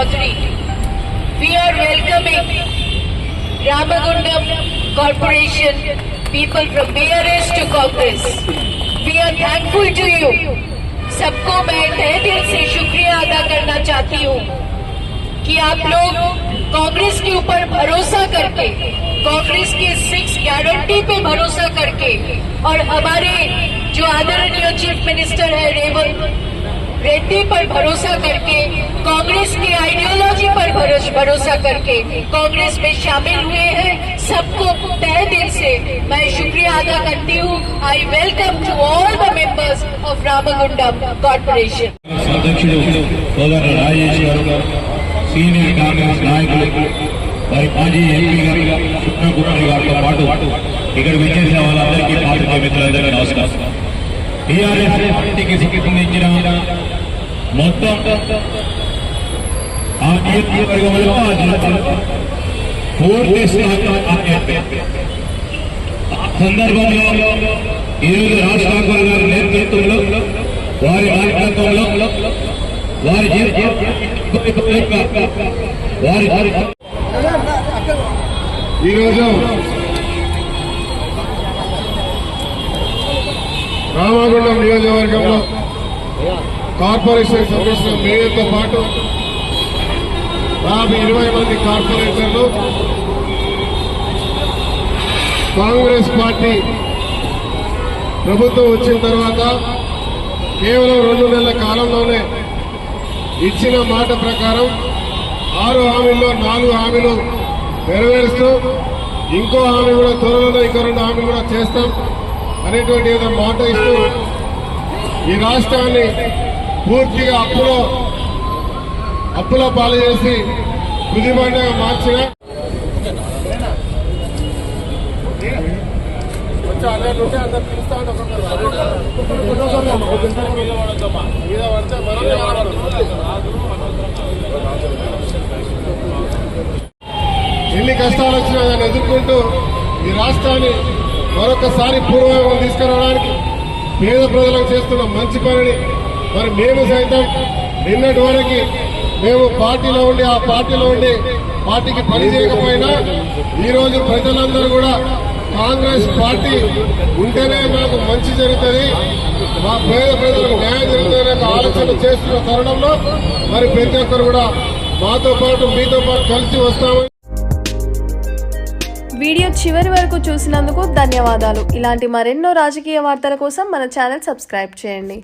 Chaudhary, we are welcoming Ramagundam Corporation people from BRS to Congress. We are thankful to you. सबको मैं तहे दिल से शुक्रिया अदा करना चाहती हूँ कि आप लोग कांग्रेस के ऊपर भरोसा करके, कांग्रेस के 6 गारंटी पे भरोसा करके और हमारे जो आदरणीय चीफ मिनिस्टर है रेवंत रेड्डी पर भरोसा करके, कांग्रेस की आइडियोलॉजी पर भरोसा करके कांग्रेस में शामिल हुए हैं। सबको तहे दिल से मैं शुक्रिया अदा करती हूँ। I welcome to all the members of Ramagundam corporation. Senior Congress నాయకులు మరి మాజీ ఎంపీ గారు కృష్ణకుమారి గారితో పాటు ఇక్కడ విచ్చేసిన వాళ్ళందరికీ పాత్రికేయ మిత్రులందరికీ నమస్కారం. టీఆర్ఎస్ పార్టీకి సంబంధించిన మొత్తం ఆ నియోజకవర్గంలో పూర్తి సందర్భంలో ఈరోజు రాజ్ ఠాకూర్ గారి నేతృత్వంలో, వారి నాయకత్వంలో, వారి ఈరోజు రామగుండం నియోజకవర్గంలో కార్పొరేషన్ సభ్యుల మేయర్తో పాటు 20 మంది కార్పొరేటర్లు కాంగ్రెస్ పార్టీ ప్రభుత్వం వచ్చిన తర్వాత కేవలం 2 నెలల కాలంలోనే ఇచ్చిన మాట ప్రకారం 6 హామీల్లో 4 హామీలు నెరవేరుస్తూ ఇంకో హామీ కూడా త్వరలో ఇంకో 2 హామీలు కూడా చేస్తాం అనేటువంటి ఏదో మాట ఇస్తూ ఈ రాష్ట్రాన్ని పూర్తిగా అప్పుల పాలు చేసి కుదిబండగా మార్చిన అందరు పిలుస్తా ఎన్ని కష్టాలు వచ్చినా దాన్ని ఎదుర్కొంటూ ఈ రాష్ట్రాన్ని మరొకసారి పూర్వవైపు తీసుకురావడానికి పేద ప్రజలకు చేస్తున్న మంచి పనిని మరి మేము సైతం నిన్నటి వరకు మేము పార్టీలో ఉండి ఆ పార్టీలో ఉండి పార్టీకి పని చేయకపోయినా ఈరోజు ప్రజలందరూ కూడా కాంగ్రెస్ పార్టీ ఉంటేనే మాకు మంచి జరుగుతుంది, మా పేద ప్రజలకు న్యాయం జరుగుతుందనే ఆలోచన చేస్తున్న తరుణంలో మరి ప్రతి ఒక్కరు కూడా మాతో పాటు మీతో పాటు కలిసి వస్తామని. వీడియో చివరి వరకు చూసినందుకు ధన్యవాదాలు. ఇలాంటి మరెన్నో రాజకీయ వార్తల కోసం మన ఛానల్ సబ్స్క్రైబ్ చేయండి.